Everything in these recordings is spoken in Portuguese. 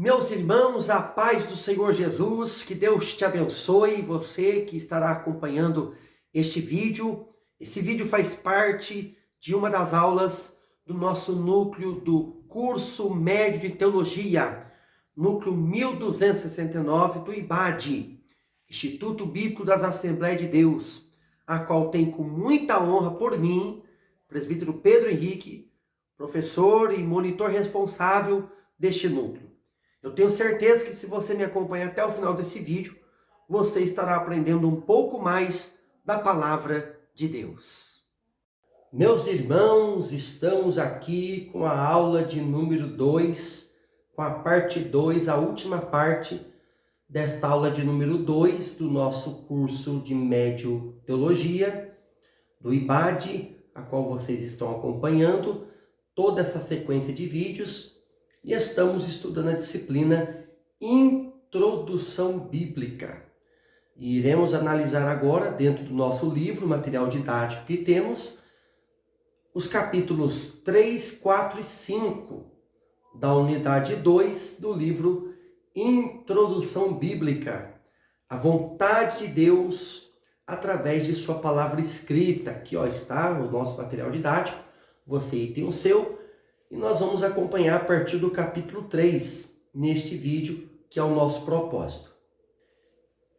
Meus irmãos, a paz do Senhor Jesus, que Deus te abençoe, você que estará acompanhando este vídeo. Esse vídeo faz parte de uma das aulas do nosso núcleo do curso médio de teologia, núcleo 1269 do IBAD, Instituto Bíblico das Assembleias de Deus, a qual tem com muita honra por mim, presbítero Pedro Henrique, professor e monitor responsável deste núcleo. Eu tenho certeza que se você me acompanha até o final desse vídeo, você estará aprendendo um pouco mais da palavra de Deus. Meus irmãos, estamos aqui com a aula de número 2, com a parte 2, a última parte desta aula de número 2 do nosso curso de Médio Teologia, do IBAD, a qual vocês estão acompanhando toda essa sequência de vídeos. E estamos estudando a disciplina Introdução Bíblica. E iremos analisar agora, dentro do nosso livro, material didático que temos, os capítulos 3, 4 e 5 da unidade 2 do livro Introdução Bíblica. A vontade de Deus através de sua palavra escrita. Aqui está o nosso material didático, você tem o seu. E nós vamos acompanhar a partir do capítulo 3, neste vídeo, que é o nosso propósito.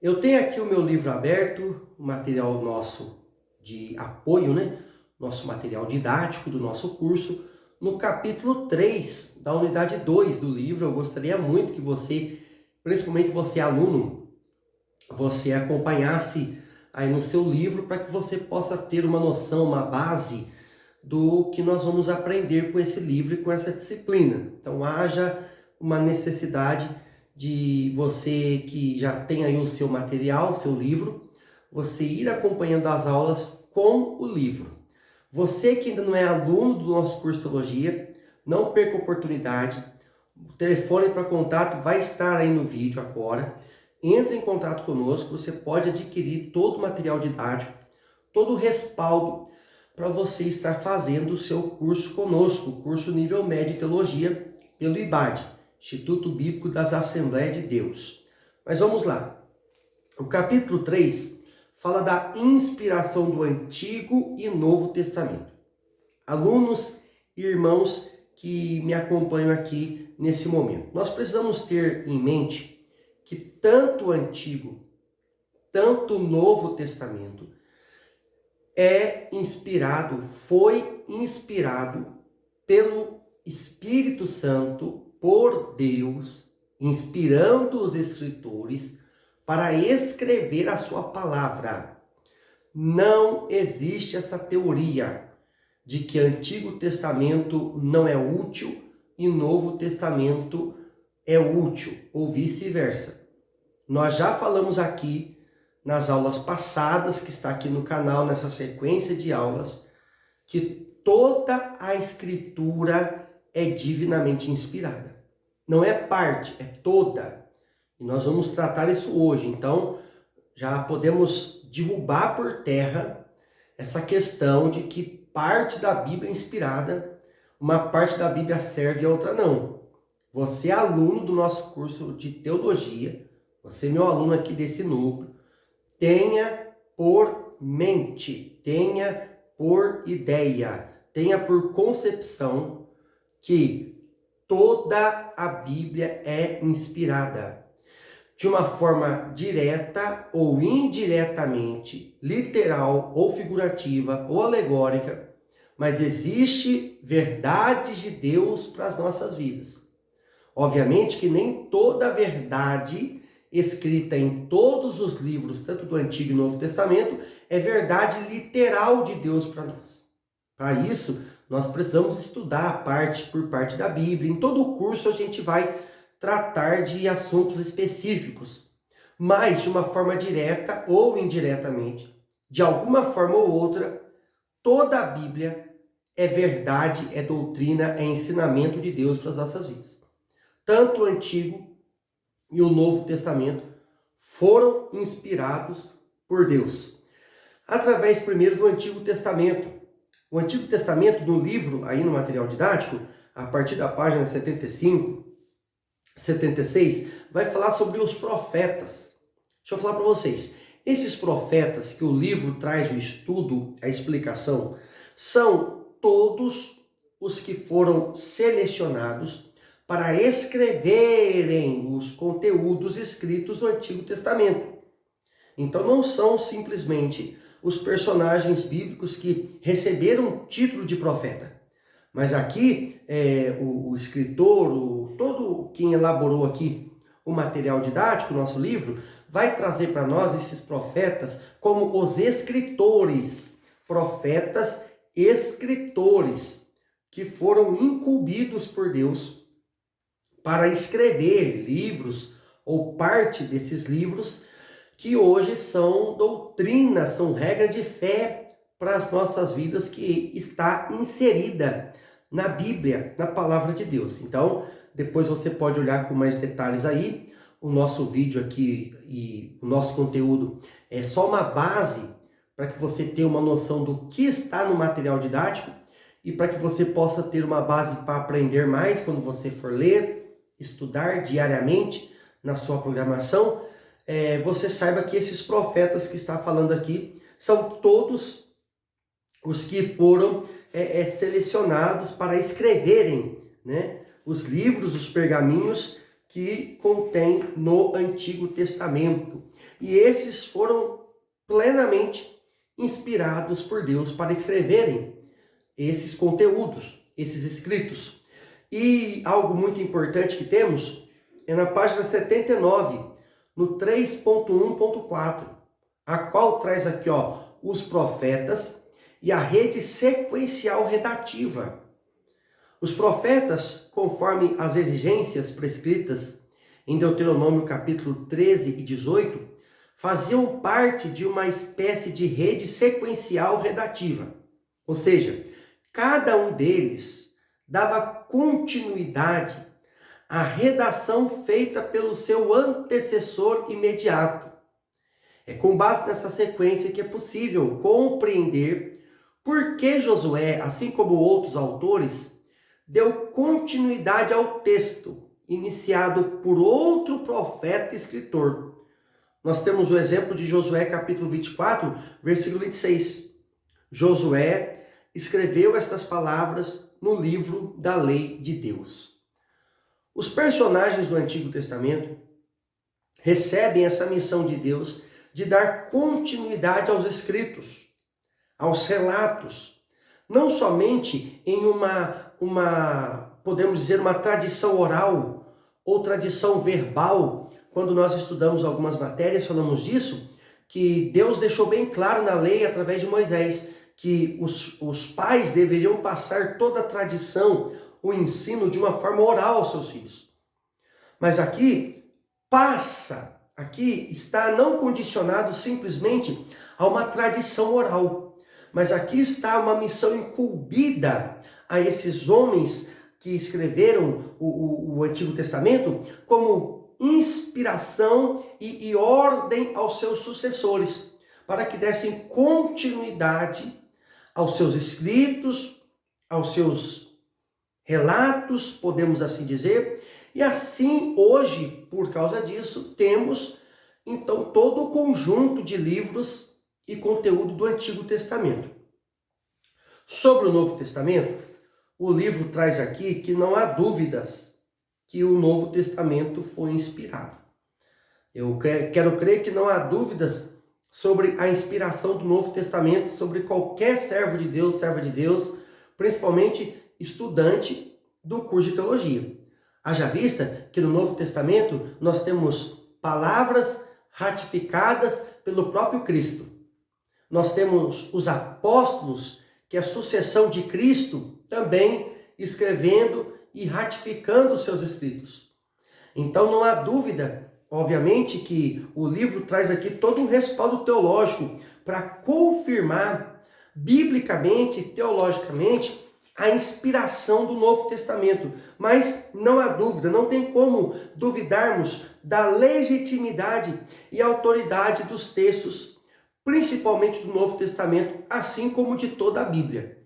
Eu tenho aqui o meu livro aberto, o material nosso de apoio, Nosso material didático do nosso curso, no capítulo 3 da unidade 2 do livro. Eu gostaria muito que você, principalmente você aluno, você acompanhasse aí no seu livro para que você possa ter uma noção, uma base do que nós vamos aprender com esse livro e com essa disciplina. Então, haja uma necessidade de você que já tem aí o seu material, o seu livro, você ir acompanhando as aulas com o livro. Você que ainda não é aluno do nosso curso de teologia, não perca a oportunidade. O telefone para contato vai estar aí no vídeo agora. Entre em contato conosco, você pode adquirir todo o material didático, todo o respaldo para você estar fazendo o seu curso conosco, o curso nível médio de teologia pelo IBAD, Instituto Bíblico das Assembleias de Deus. Mas vamos lá. O capítulo 3 fala da inspiração do Antigo e Novo Testamento. Alunos e irmãos que me acompanham aqui nesse momento, nós precisamos ter em mente que tanto o Antigo, tanto o Novo Testamento foi inspirado pelo Espírito Santo, por Deus, inspirando os escritores para escrever a sua palavra. Não existe essa teoria de que Antigo Testamento não é útil e Novo Testamento é útil, ou vice-versa. Nós já falamos aqui nas aulas passadas, que está aqui no canal, nessa sequência de aulas, que toda a Escritura é divinamente inspirada. Não é parte, é toda. E nós vamos tratar isso hoje. Então, já podemos derrubar por terra essa questão de que parte da Bíblia é inspirada, uma parte da Bíblia serve e a outra não. Você é aluno do nosso curso de teologia, você é meu aluno aqui desse núcleo, tenha por mente, tenha por ideia, tenha por concepção que toda a Bíblia é inspirada. De uma forma direta ou indiretamente, literal ou figurativa ou alegórica, mas existe verdades de Deus para as nossas vidas. Obviamente que nem toda a verdade escrita em todos os livros, tanto do Antigo e Novo Testamento, é verdade literal de Deus para nós. Para isso, nós precisamos estudar parte por parte da Bíblia. Em todo o curso a gente vai tratar de assuntos específicos, mas de uma forma direta ou indiretamente, de alguma forma ou outra, toda a Bíblia é verdade, é doutrina, é ensinamento de Deus para as nossas vidas. Tanto o Antigo e o Novo Testamento foram inspirados por Deus. Através primeiro do Antigo Testamento. O Antigo Testamento, no livro, aí no material didático, a partir da página 75, 76 vai falar sobre os profetas. Deixa eu falar para vocês. Esses profetas que o livro traz o estudo, a explicação, são todos os que foram selecionados para escreverem os conteúdos escritos do Antigo Testamento. Então não são simplesmente os personagens bíblicos que receberam o título de profeta. Mas aqui o escritor, todo quem elaborou aqui o material didático, o nosso livro, vai trazer para nós esses profetas como os escritores, profetas escritores, que foram incumbidos por Deus para escrever livros ou parte desses livros que hoje são doutrinas, são regras de fé para as nossas vidas, que está inserida na Bíblia, na palavra de Deus. Então, depois você pode olhar com mais detalhes aí. O nosso vídeo aqui e o nosso conteúdo é só uma base para que você tenha uma noção do que está no material didático e para que você possa ter uma base para aprender mais quando você for ler, estudar diariamente na sua programação. Você saiba que esses profetas que está falando aqui são todos os que foram selecionados para escreverem, né, os livros, os pergaminhos que contém no Antigo Testamento. E esses foram plenamente inspirados por Deus para escreverem esses conteúdos, esses escritos. E algo muito importante que temos é na página 79, no 3.1.4, a qual traz aqui, os profetas e a rede sequencial redativa. Os profetas, conforme as exigências prescritas em Deuteronômio capítulo 13 e 18, faziam parte de uma espécie de rede sequencial redativa. Ou seja, cada um deles dava continuidade à redação feita pelo seu antecessor imediato. É com base nessa sequência que é possível compreender por que Josué, assim como outros autores, deu continuidade ao texto iniciado por outro profeta e escritor. Nós temos o exemplo de Josué capítulo 24, versículo 26. Josué escreveu estas palavras no livro da lei de Deus. Os personagens do Antigo Testamento recebem essa missão de Deus de dar continuidade aos escritos, aos relatos, não somente em podemos dizer, uma tradição oral ou tradição verbal. Quando nós estudamos algumas matérias, falamos disso, que Deus deixou bem claro na lei, através de Moisés, que os pais deveriam passar toda a tradição, o ensino, de uma forma oral aos seus filhos. Mas aqui está não condicionado simplesmente a uma tradição oral, mas aqui está uma missão incumbida a esses homens que escreveram o Antigo Testamento como inspiração e ordem aos seus sucessores, para que dessem continuidade aos seus escritos, aos seus relatos, podemos assim dizer. E assim, hoje, por causa disso, temos então todo o conjunto de livros e conteúdo do Antigo Testamento. Sobre o Novo Testamento, o livro traz aqui que não há dúvidas que o Novo Testamento foi inspirado. Eu quero crer que não há dúvidas sobre a inspiração do Novo Testamento, sobre qualquer servo de Deus, serva de Deus, principalmente estudante do curso de teologia. Haja vista que no Novo Testamento nós temos palavras ratificadas pelo próprio Cristo. Nós temos os apóstolos, que é a sucessão de Cristo, também escrevendo e ratificando os seus escritos. Então não há dúvida, obviamente, que o livro traz aqui todo um respaldo teológico para confirmar biblicamente, teologicamente, a inspiração do Novo Testamento. Mas não há dúvida, não tem como duvidarmos da legitimidade e autoridade dos textos, principalmente do Novo Testamento, assim como de toda a Bíblia,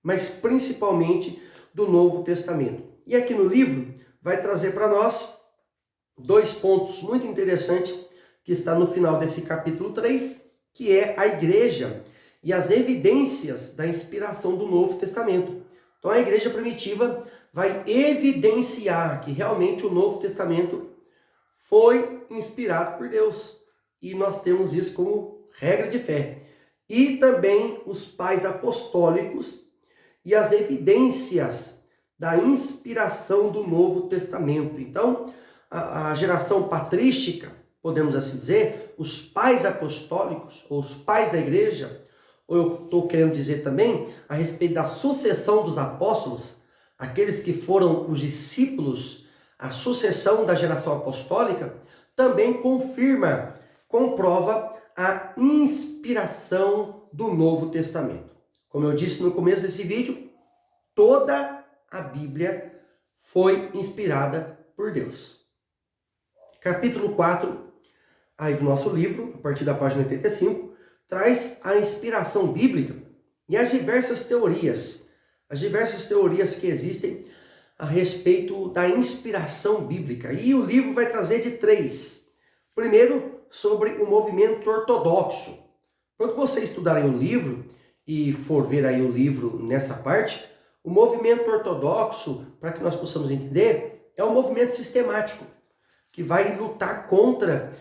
mas principalmente do Novo Testamento. E aqui no livro vai trazer para nós dois pontos muito interessantes que está no final desse capítulo 3, que é a igreja e as evidências da inspiração do Novo Testamento. Então a igreja primitiva vai evidenciar que realmente o Novo Testamento foi inspirado por Deus. E nós temos isso como regra de fé. E também os pais apostólicos e as evidências da inspiração do Novo Testamento. Então, a geração patrística, podemos assim dizer, os pais apostólicos, ou os pais da igreja, ou eu estou querendo dizer também a respeito da sucessão dos apóstolos, aqueles que foram os discípulos, a sucessão da geração apostólica, também comprova a inspiração do Novo Testamento. Como eu disse no começo desse vídeo, toda a Bíblia foi inspirada por Deus. Capítulo 4, aí do nosso livro, a partir da página 85, traz a inspiração bíblica e as diversas teorias que existem a respeito da inspiração bíblica. E o livro vai trazer de três. Primeiro, sobre o movimento ortodoxo. Quando você estudarem o livro e for ver aí o livro nessa parte, o movimento ortodoxo, para que nós possamos entender, é um movimento sistemático, que vai lutar contra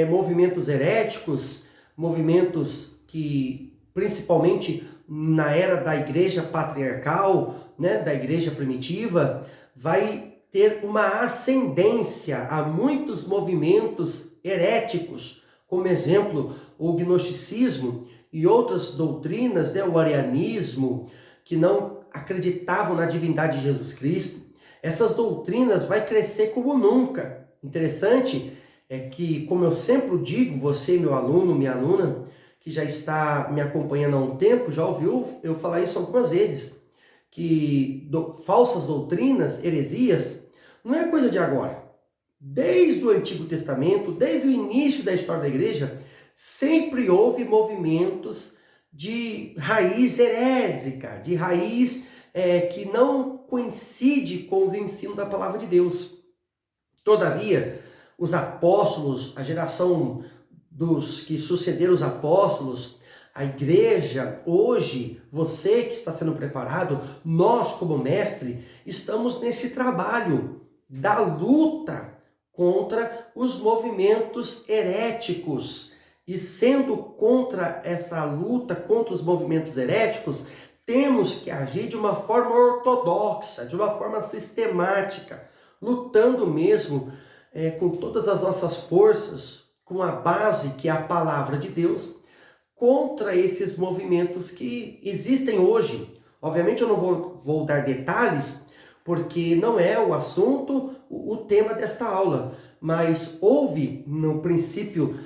movimentos heréticos, movimentos que, principalmente na era da igreja patriarcal, né, da igreja primitiva, vai ter uma ascendência a muitos movimentos heréticos, como exemplo, o gnosticismo e outras doutrinas, né, o arianismo, que não acreditavam na divindade de Jesus Cristo. Essas doutrinas vai crescer como nunca. Interessante é que, como eu sempre digo, você, meu aluno, minha aluna, que já está me acompanhando há um tempo, já ouviu eu falar isso algumas vezes, que falsas doutrinas, heresias, não é coisa de agora. Desde o Antigo Testamento, desde o início da história da igreja, sempre houve movimentos de raiz herésica, de raiz que não coincide com os ensinos da palavra de Deus. Todavia, os apóstolos, a geração dos que sucederam os apóstolos, a igreja, hoje, você que está sendo preparado, nós como mestre, estamos nesse trabalho da luta contra os movimentos heréticos. E sendo contra essa luta contra os movimentos heréticos, temos que agir de uma forma ortodoxa, de uma forma sistemática, lutando mesmo com todas as nossas forças, com a base que é a palavra de Deus, contra esses movimentos que existem hoje. Obviamente eu não vou dar detalhes, porque não é o assunto, o tema desta aula, mas houve no princípio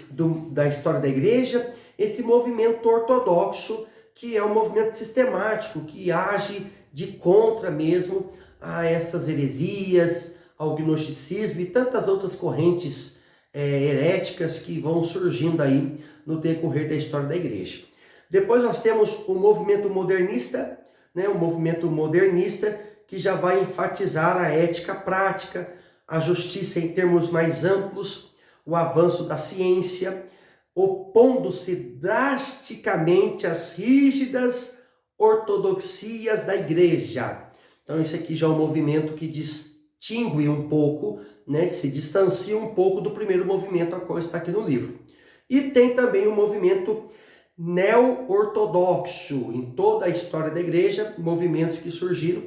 da história da igreja esse movimento ortodoxo, que é um movimento sistemático, que age de contra mesmo a essas heresias, ao gnosticismo e tantas outras correntes heréticas que vão surgindo aí no decorrer da história da igreja. Depois nós temos o movimento modernista, né, o movimento modernista que já vai enfatizar a ética prática, a justiça em termos mais amplos, o avanço da ciência, opondo-se drasticamente às rígidas ortodoxias da igreja. Então esse aqui já é um movimento que distingue um pouco, né, se distancia um pouco do primeiro movimento a qual está aqui no livro. E tem também o movimento neo-ortodoxo. Em toda a história da igreja, movimentos que surgiram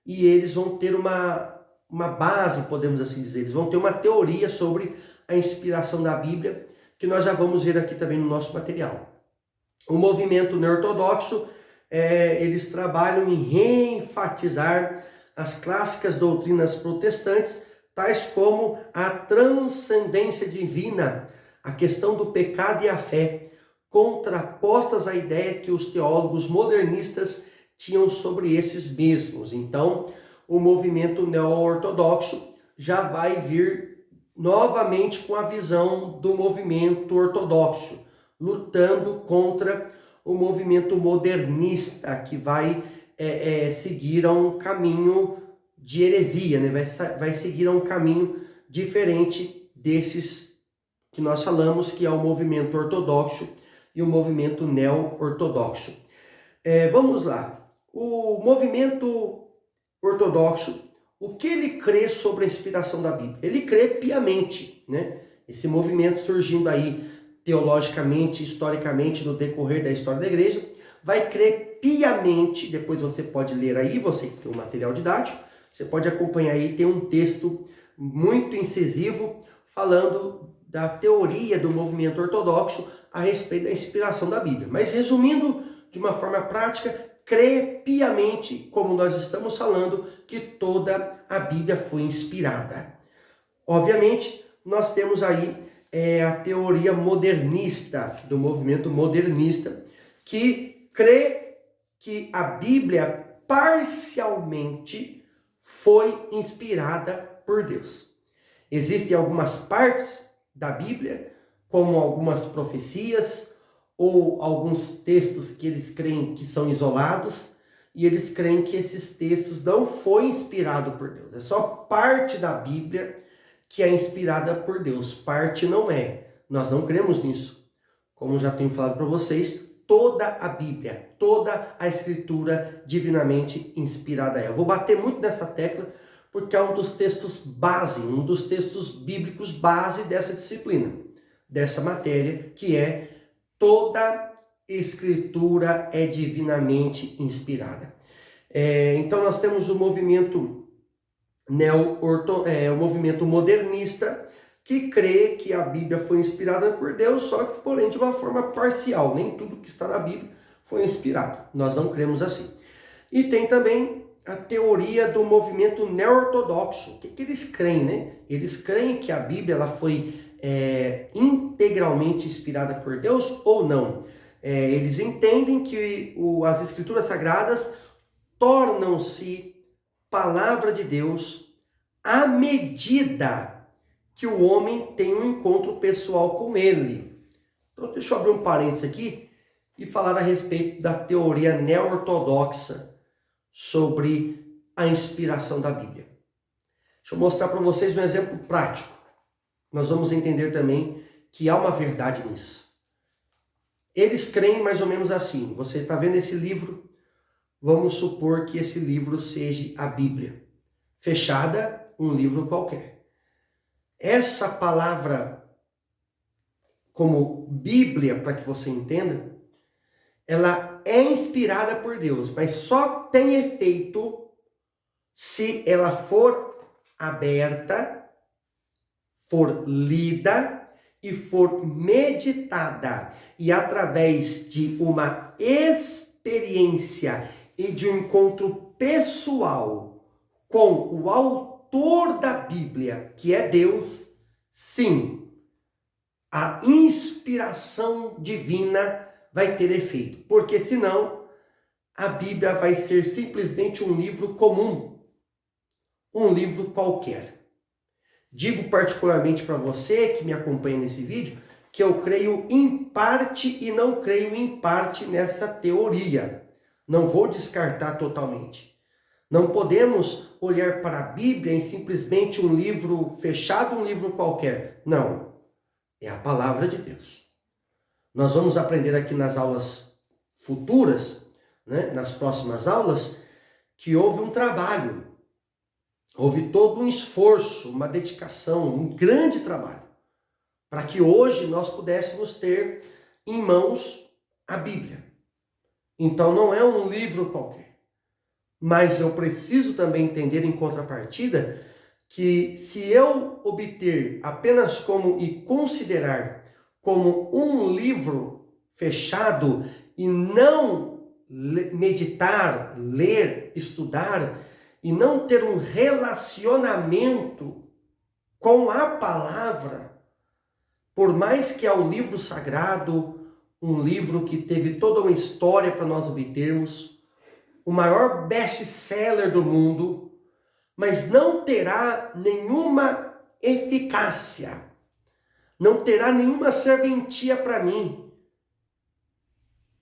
e eles vão ter uma base, podemos assim dizer, eles vão ter uma teoria sobre a inspiração da Bíblia, que nós já vamos ver aqui também no nosso material. O movimento neo-ortodoxo, eles trabalham em reenfatizar as clássicas doutrinas protestantes, tais como a transcendência divina, a questão do pecado e a fé, contrapostas à ideia que os teólogos modernistas tinham sobre esses mesmos. Então, o movimento neo-ortodoxo já vai vir novamente com a visão do movimento ortodoxo, lutando contra o movimento modernista, que vai seguir a um caminho de heresia, né? Vai seguir a um caminho diferente desses que nós falamos, que é o movimento ortodoxo e o movimento neo-ortodoxo. Vamos lá. O movimento ortodoxo, o que ele crê sobre a inspiração da Bíblia? Ele crê piamente, né? Esse movimento surgindo aí teologicamente, historicamente, no decorrer da história da igreja, vai crer piamente. Depois você pode ler aí, você que tem um material didático, você pode acompanhar aí, tem um texto muito incisivo falando da teoria do movimento ortodoxo a respeito da inspiração da Bíblia. Mas resumindo de uma forma prática, crê piamente, como nós estamos falando, que toda a Bíblia foi inspirada. Obviamente, nós temos aí a teoria modernista, do movimento modernista, que crê que a Bíblia parcialmente foi inspirada por Deus. Existem algumas partes da Bíblia, como algumas profecias ou alguns textos que eles creem que são isolados, e eles creem que esses textos não foi inspirado por Deus. É só parte da Bíblia que é inspirada por Deus. Parte não é. Nós não cremos nisso. Como já tenho falado para vocês, toda a Bíblia, toda a Escritura divinamente inspirada é. Eu vou bater muito nessa tecla porque é um dos textos base, um dos textos bíblicos base dessa disciplina, dessa matéria, que é toda Escritura é divinamente inspirada. Então nós temos o movimento o movimento modernista, que crê que a Bíblia foi inspirada por Deus, só que, porém, de uma forma parcial. Nem tudo que está na Bíblia foi inspirado. Nós não cremos assim. E tem também a teoria do movimento neo-ortodoxo. O que eles creem, né? Eles creem que a Bíblia ela foi integralmente inspirada por Deus ou não. Eles entendem que as Escrituras Sagradas tornam-se palavra de Deus à medida que o homem tem um encontro pessoal com ele. Então, deixa eu abrir um parênteses aqui e falar a respeito da teoria neo-ortodoxa sobre a inspiração da Bíblia. Deixa eu mostrar para vocês um exemplo prático. Nós vamos entender também que há uma verdade nisso. Eles creem mais ou menos assim. Você está vendo esse livro? Vamos supor que esse livro seja a Bíblia. Fechada, um livro qualquer. Essa palavra, como Bíblia, para que você entenda, ela é inspirada por Deus, mas só tem efeito se ela for aberta, for lida e for meditada. E através de uma experiência e de um encontro pessoal com o autor da Bíblia, que é Deus, sim, a inspiração divina vai ter efeito. Porque senão, a Bíblia vai ser simplesmente um livro comum, um livro qualquer. Digo particularmente para você que me acompanha nesse vídeo, que eu creio em parte e não creio em parte nessa teoria. Não vou descartar totalmente. Não podemos olhar para a Bíblia em simplesmente um livro fechado, um livro qualquer. Não. É a palavra de Deus. Nós vamos aprender aqui nas aulas futuras, né, nas próximas aulas, que houve um trabalho. Houve todo um esforço, uma dedicação, um grande trabalho, para que hoje nós pudéssemos ter em mãos a Bíblia. Então não é um livro qualquer. Mas eu preciso também entender em contrapartida que se eu obter apenas como e considerar como um livro fechado e não meditar, ler, estudar e não ter um relacionamento com a palavra, por mais que é um livro sagrado, um livro que teve toda uma história para nós obtermos, o maior best-seller do mundo, mas não terá nenhuma eficácia, não terá nenhuma serventia para mim,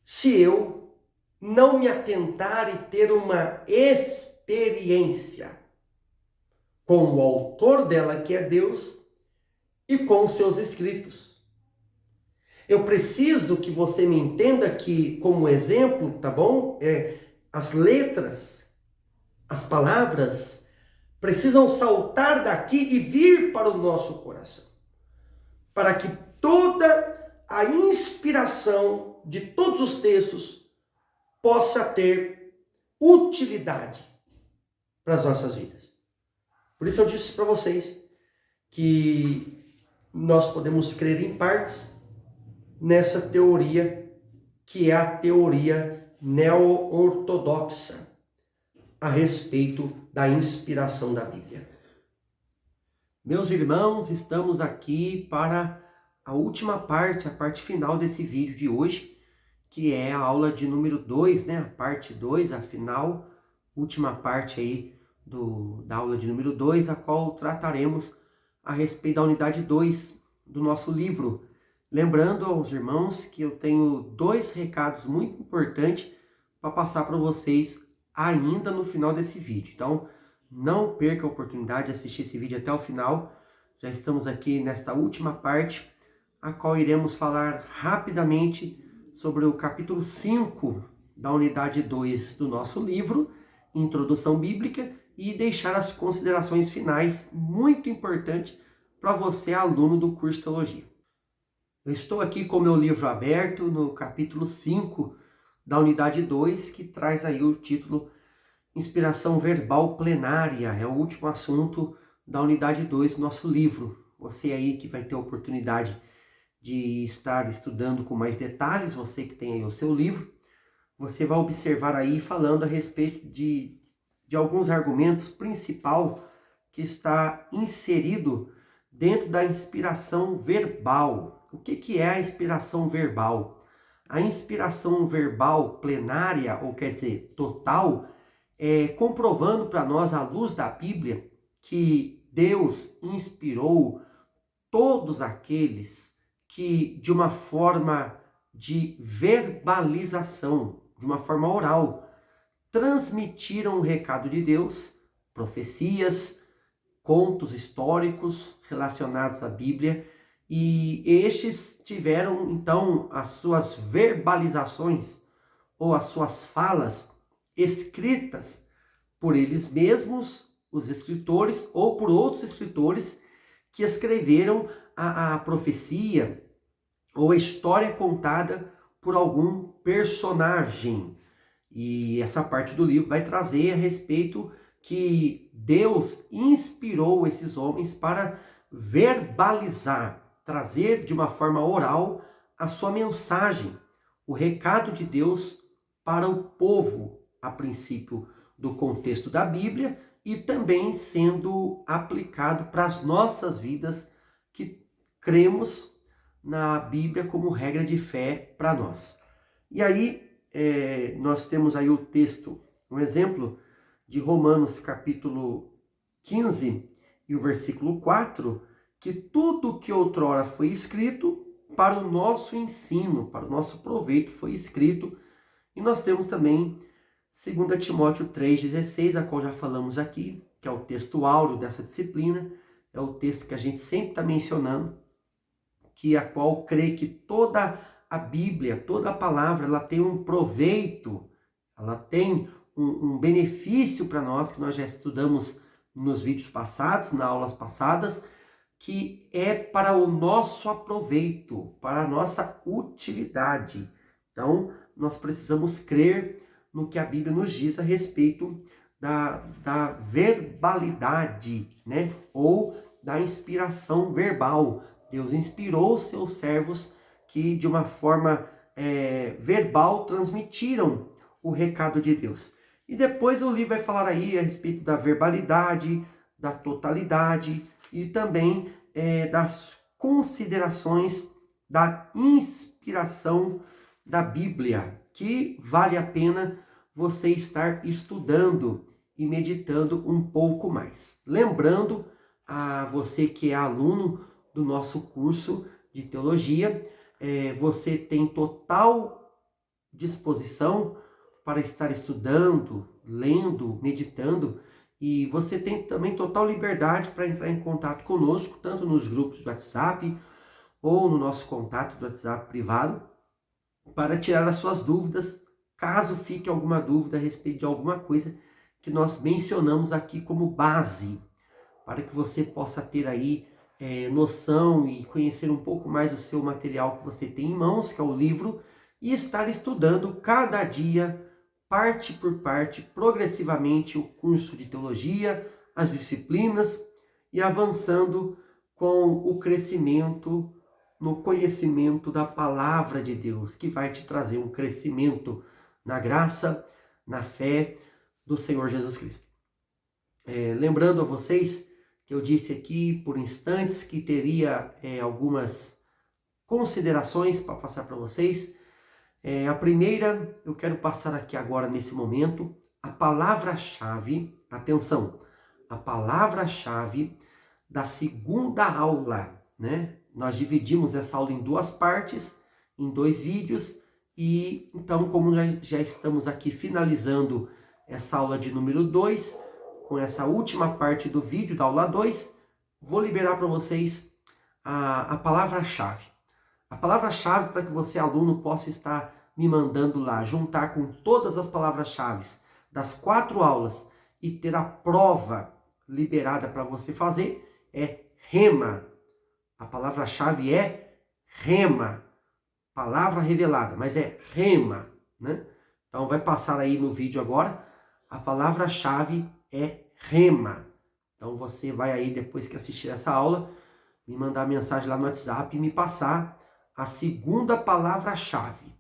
se eu não me atentar e ter uma experiência com o autor dela, que é Deus, e com os seus escritos. Eu preciso que você me entenda que, como exemplo, tá bom? As letras, as palavras, precisam saltar daqui e vir para o nosso coração. Para que toda a inspiração de todos os textos possa ter utilidade para as nossas vidas. Por isso eu disse para vocês que nós podemos crer em partes nessa teoria, que é a teoria neo-ortodoxa a respeito da inspiração da Bíblia. Meus irmãos, estamos aqui para a última parte, a parte final desse vídeo de hoje, que é a aula de número 2, né? A parte 2, a final, última parte aí da aula de número 2, a qual trataremos a respeito da unidade 2 do nosso livro. Lembrando aos irmãos que eu tenho 2 recados muito importantes para passar para vocês ainda no final desse vídeo. Então, não perca a oportunidade de assistir esse vídeo até o final. Já estamos aqui nesta última parte, a qual iremos falar rapidamente sobre o capítulo 5 da unidade 2 do nosso livro, Introdução Bíblica, e deixar as considerações finais, muito importante para você, aluno do curso de Teologia. Eu estou aqui com o meu livro aberto no capítulo 5 da unidade 2, que traz aí o título Inspiração Verbal Plenária. É o último assunto da unidade 2 do nosso livro. Você aí que vai ter a oportunidade de estar estudando com mais detalhes, você que tem aí o seu livro, você vai observar aí falando a respeito de alguns argumentos principal que está inserido dentro da inspiração verbal. O que é a inspiração verbal? A inspiração verbal plenária, ou quer dizer, total, comprovando para nós, à luz da Bíblia, que Deus inspirou todos aqueles que, de uma forma de verbalização, de uma forma oral, transmitiram o recado de Deus, profecias, contos históricos relacionados à Bíblia, e estes tiveram, então, as suas verbalizações, ou as suas falas, escritas por eles mesmos, os escritores, ou por outros escritores que escreveram a profecia ou a história contada por algum personagem. E essa parte do livro vai trazer a respeito que Deus inspirou esses homens para verbalizar, trazer de uma forma oral a sua mensagem, o recado de Deus para o povo, a princípio do contexto da Bíblia, e também sendo aplicado para as nossas vidas que cremos na Bíblia como regra de fé para nós. E aí, nós temos aí o texto, um exemplo de Romanos capítulo 15 e o versículo 4, que tudo que outrora foi escrito para o nosso ensino, para o nosso proveito foi escrito. E nós temos também 2 Timóteo 3,16, a qual já falamos aqui, que é o texto áureo dessa disciplina, é o texto que a gente sempre está mencionando, que a qual crê que toda a Bíblia, toda a palavra, ela tem um proveito, ela tem um benefício para nós, que nós já estudamos nos vídeos passados, nas aulas passadas, que é para o nosso aproveito, para a nossa utilidade. Então, nós precisamos crer no que a Bíblia nos diz a respeito da verbalidade, né? Ou da inspiração verbal. Deus inspirou os seus servos que de uma forma verbal transmitiram o recado de Deus. E depois o livro vai falar aí a respeito da verbalidade, da totalidade e também das considerações da inspiração da Bíblia, que vale a pena você estar estudando e meditando um pouco mais. Lembrando a você que é aluno do nosso curso de teologia, você tem total disposição para estar estudando, lendo, meditando E você tem também total liberdade para entrar em contato conosco, tanto nos grupos do WhatsApp ou no nosso contato do WhatsApp privado, para tirar as suas dúvidas, caso fique alguma dúvida a respeito de alguma coisa que nós mencionamos aqui como base, para que você possa ter aí noção e conhecer um pouco mais o seu material que você tem em mãos, que é o livro, e estar estudando cada dia, parte por parte, progressivamente, o curso de teologia, as disciplinas, e avançando com o crescimento no conhecimento da palavra de Deus, que vai te trazer um crescimento na graça, na fé do Senhor Jesus Cristo. Lembrando a vocês que eu disse aqui por instantes que teria algumas considerações para passar para vocês. A primeira, eu quero passar aqui agora nesse momento, a palavra-chave, atenção, a palavra-chave da segunda aula, né? Nós dividimos essa aula em duas partes, em 2 vídeos, e então, como já estamos aqui finalizando essa aula de número 2, com essa última parte do vídeo da aula 2, vou liberar para vocês a palavra-chave. A palavra-chave para que você, aluno, possa estar me mandando lá, juntar com todas as palavras-chave das 4 aulas e ter a prova liberada para você fazer, é rema. A palavra-chave é rema. Palavra revelada, mas é rema, né? Então vai passar aí no vídeo agora, a palavra-chave é rema. Então você vai aí, depois que assistir essa aula, me mandar mensagem lá no WhatsApp e me passar a segunda palavra-chave,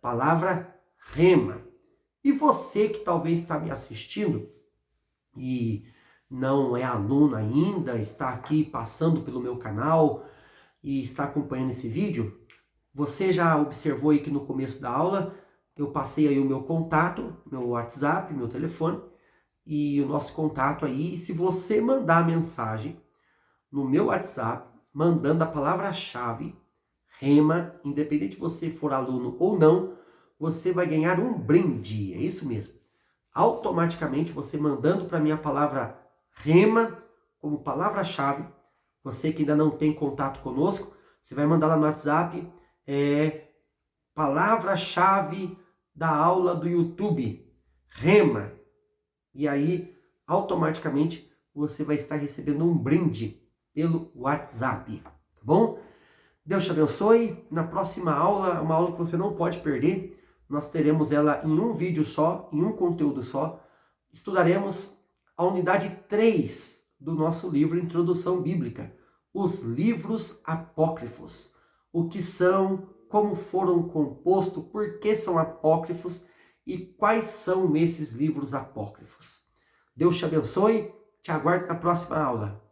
palavra rema. E você que talvez está me assistindo e não é aluno ainda, está aqui passando pelo meu canal e está acompanhando esse vídeo, você já observou aí que no começo da aula eu passei aí o meu contato, meu WhatsApp, meu telefone e o nosso contato aí. E se você mandar mensagem no meu WhatsApp, mandando a palavra-chave rema, independente de você for aluno ou não, você vai ganhar um brinde, é isso mesmo. Automaticamente você mandando para mim a palavra rema como palavra-chave, você que ainda não tem contato conosco, você vai mandar lá no WhatsApp palavra-chave da aula do YouTube, rema. E aí, automaticamente, você vai estar recebendo um brinde pelo WhatsApp, tá bom? Deus te abençoe. Na próxima aula, uma aula que você não pode perder, nós teremos ela em um vídeo só, em um conteúdo só. Estudaremos a unidade 3 do nosso livro Introdução Bíblica, os livros apócrifos. O que são, como foram compostos, por que são apócrifos e quais são esses livros apócrifos. Deus te abençoe, te aguardo na próxima aula.